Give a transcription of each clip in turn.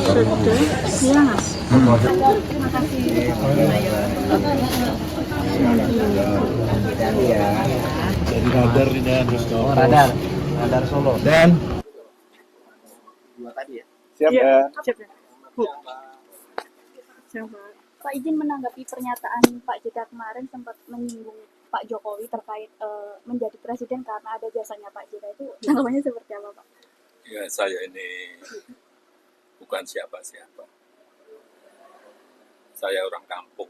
Iya mas. Terima kasih. Dari radar ini dan Oh, radar Solo. Dan Dua tadi ya. siap Iya, ya. siap ya. Siap, Pak. Pak izin menanggapi pernyataan Pak JK kemarin sempat menyinggung Pak Jokowi terkait menjadi presiden karena ada jasanya Pak JK, itu tanggapannya seperti apa Pak? Ya, saya ini bukan siapa-siapa. Saya orang kampung.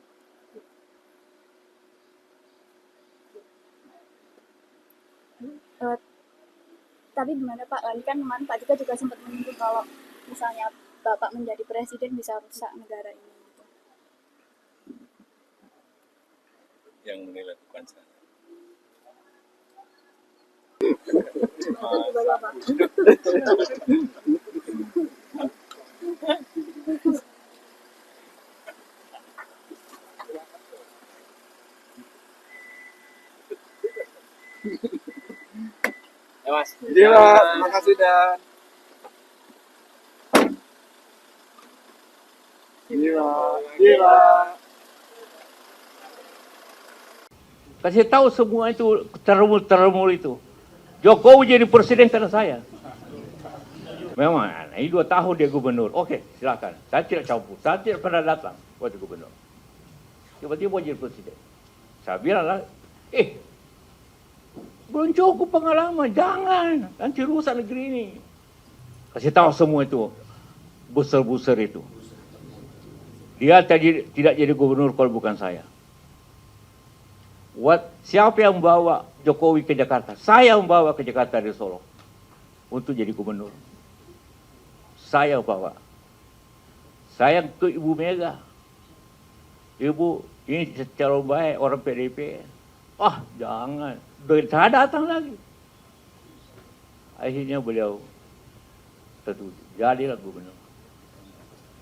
Tapi gimana Pak? Ini kan kemarin Pak JK juga sempat menyinggung kalau misalnya Bapak menjadi presiden bisa rusak negara ini. Gitu. Yang menilai bukan saya. Gimana Pak? Ya Mas. Iya, Pak. Terima kasih dan. Iya, iya. Kasih tahu semua itu termul itu. Jokowi jadi presiden karena saya. Memang, ini 2 tahun dia gubernur. Oke, silakan. Saya tidak campur. Saya tidak pernah datang waktu gubernur. Tiba-tiba mau jadi presiden. Saya bilang lah, belum cukup pengalaman. Jangan. Nanti rusak negeri ini. Kasih tahu semua itu. Buser-buser itu. Dia tidak jadi gubernur kalau bukan saya. Siapa yang membawa Jokowi ke Jakarta? Saya membawa ke Jakarta dari Solo untuk jadi gubernur. Saya bawa. Saya ke Ibu Mega. Ibu, ini calon baik orang PDP. Jangan. Saya datang lagi. Akhirnya beliau setuju. Jadilah gubernur.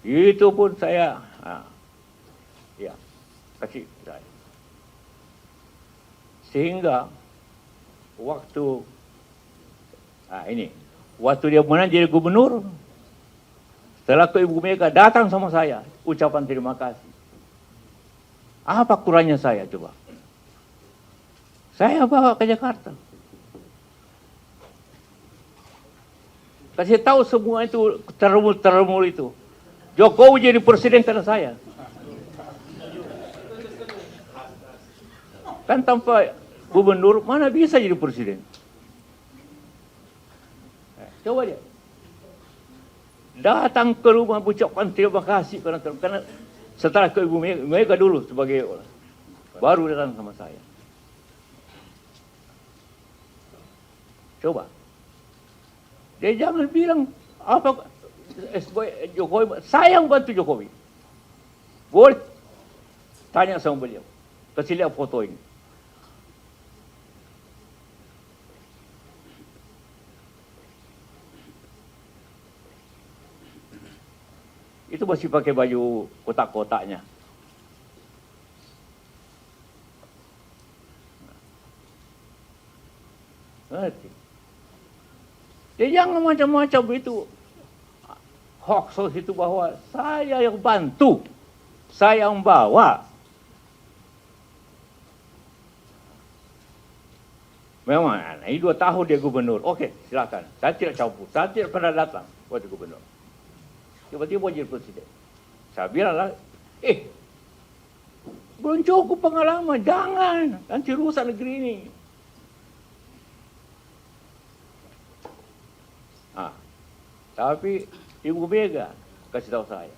Itu pun saya, kasih saya. Sehingga waktu dia menang jadi gubernur, setelah ke Ibu Mega datang sama saya, ucapan terima kasih. Apa kurangnya saya coba? Saya bawa ke Jakarta. Kasih tahu semua itu termul itu. Jokowi jadi presiden karena saya. Kan tanpa gubernur mana bisa jadi presiden? Coba dia. Datang ke rumah ucapkan terima kasih karena setelah ke Ibu Mega dulu sebagai baru datang sama saya. Coba. Dia jangan bilang apa Jokowi, saya yang bantu Jokowi. Boleh tanya sama beliau. Kasih lihat foto ini. Itu masih pakai baju kotak-kotaknya. Ngerti? Dia jangan macam-macam itu. Hoax itu bahwa saya yang bantu. Saya yang bawa. Memang, ini 2 tahun dia gubernur. Oke, silakan. Saya tidak campur. Saya tidak pernah datang waktu gubernur. Tiba-tiba mau jadi presiden. Saya bilang lah, belum cukup pengalaman. Jangan. Nanti rusak negeri ini. Tapi Ibu Mega kasih tahu saya.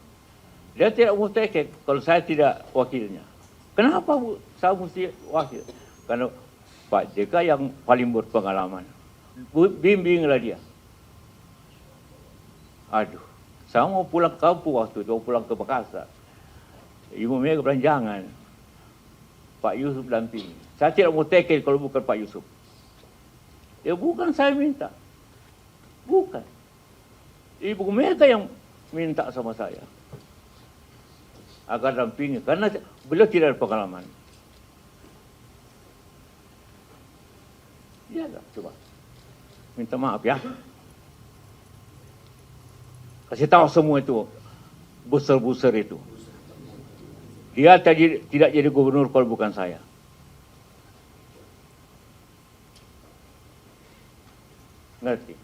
Dia tidak mau take kalau saya tidak wakilnya. Kenapa saya mesti wakil? Karena Pak JK yang paling berpengalaman. Bimbinglah dia. Aduh, saya mau pulang ke kampung waktu itu, mau pulang ke Makassar. Ibu Mega bilang jangan. Pak Yusuf dampingi. Saya tidak mau take kalau bukan Pak Yusuf. Ya bukan saya minta. Bukan. Ibu Mega yang minta sama saya agar dampingi karena beliau tidak ada pengalaman. Ya, coba minta maaf ya. Kasih tahu semua itu buser-buser itu. Dia tidak jadi gubernur kalau bukan saya. Ngerti?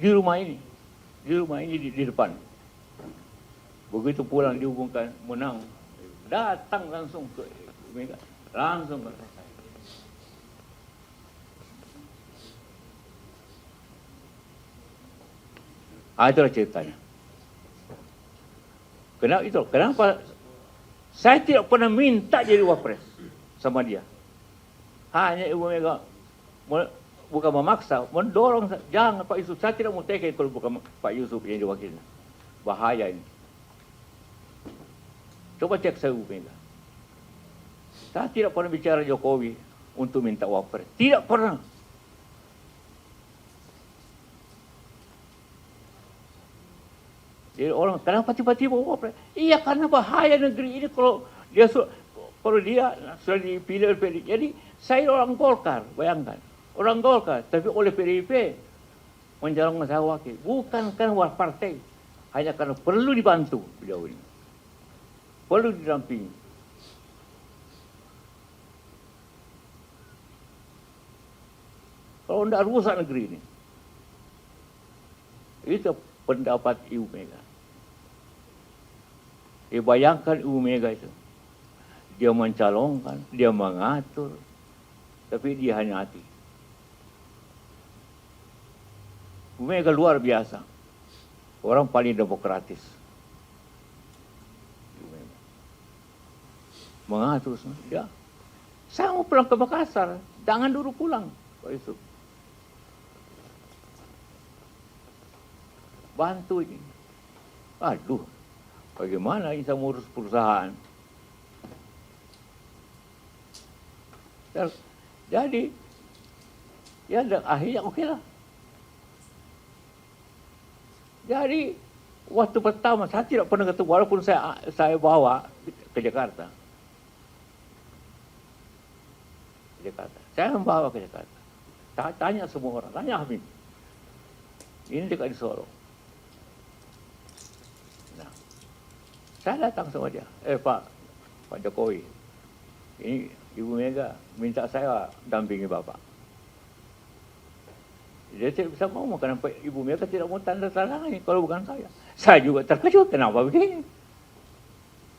Di rumah ini di depan. Begitu pulang dihubungkan menang, datang langsung ke Mega, langsung ke saya. Itulah ceritanya. Kenapa saya tidak pernah minta jadi wapres sama dia. Hanya Ibu Mega bukan memaksa, mendorong. Jangan Pak Yusuf, saya tidak mau teke kalau bukan Pak Yusuf yang diwakilnya. Bahaya ini. Coba cek saya Ibu Mega. Saya tidak pernah bicara Jokowi untuk minta wapres. Tidak pernah. Jadi orang, kenapa tiba-tiba wapres? Iya, karena bahaya negeri ini kalau dia sudah dipilih oleh PDIP. Jadi saya orang Golkar, bayangkan. Orang Golkar, tapi oleh PDIP mencalonkan saya wakil. Bukan karena partai, hanya karena perlu dibantu beliau ini. Perlu didampingi. Kalau tidak rusak negeri ini. Itu pendapat Ibu Mega. Bayangkan Ibu Mega itu. Dia mencalonkan, dia mengatur, tapi dia hanya hati. Ibu Mega luar biasa. Orang paling demokratis. Ibu Mega. Mengatur dia. Saya mau pulang ke Makassar, jangan dulu pulang. Pak Yusuf. Bantu ini. Aduh, bagaimana ini saya ngurus perusahaan? Jadi, ya akhirnya oke lah. Jadi, waktu pertama saya tidak pernah ketemu, walaupun saya bawa ke Jakarta. Saya membawa ke Jakarta. Saya tanya semua orang, tanya Amin. Ini dekat di Solo. Saya datang sama dia, Pak Jokowi, ini Ibu Mega minta saya dampingi Bapak. Dia tidak bisa ngomong karena Ibu Mega tidak mau tanda tangan kalau bukan saya. Saya juga terkejut, kenapa begini?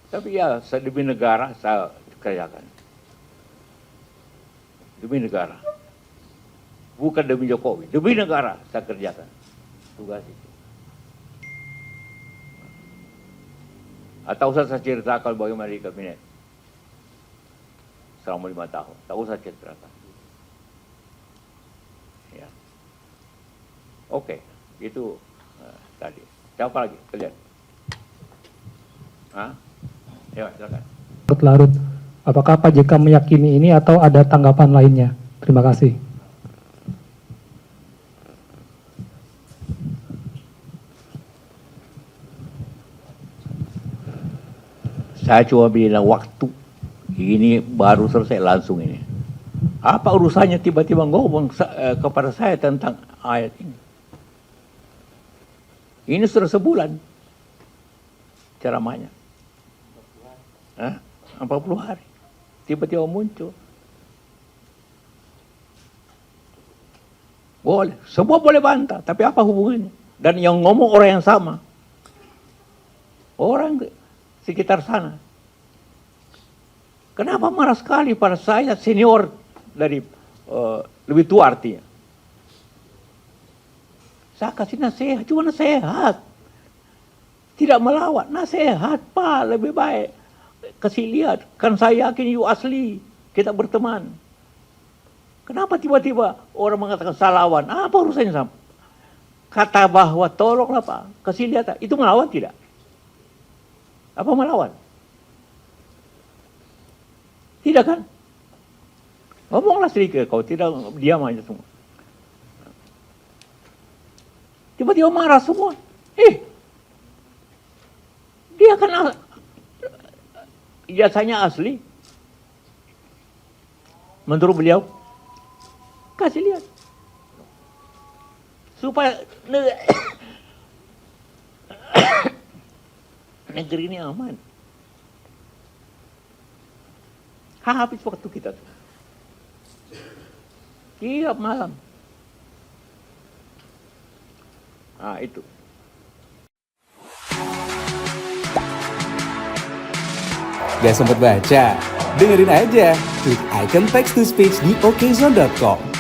Tapi ya, demi negara saya kerjakan. Demi negara. Bukan demi Jokowi, demi negara saya kerjakan tugas itu. Atau usah saya ceritakan bagaimana di kabinet selama 5 tahun. Tak usah ceritakan. Ya. Oke, itu tadi. Siapa lagi? Kalian? Ya, silakan. Larut, apakah Pak JK meyakini ini atau ada tanggapan lainnya? Terima kasih. Saya cuma bilang waktu ini baru selesai langsung ini. Apa urusannya tiba-tiba ngomong kepada saya tentang ayat ini? Ini sudah sebulan ceramahnya. 40 hari. Tiba-tiba muncul. Boleh, semua boleh bantah, tapi apa hubungannya? Dan yang ngomong orang yang sama. Orang sekitar sana. Kenapa marah sekali pada saya senior dari lebih tua artinya? Saya kasih nasihat, cuma nasihat. Tidak melawan, nasihat Pak, lebih baik. Kasih lihat, kan saya yakin you asli, kita berteman. Kenapa tiba-tiba orang mengatakan salawan? Apa urusannya sama? Kata bahwa tolonglah Pak, kasih lihat, itu melawan tidak? Apa melawan? Tidak kan? Ngomonglah sedikit, kau tidak diam aja semua. Tiba-tiba marah semua. Dia kan ijazahnya asli. Menurut beliau. Kasih lihat. Supaya negeri ini aman. Habis waktu kita tuh. Tiap malam. Nah, itu. Gak sempet baca? Dengerin aja. Klik icon text to speech di okezone.com.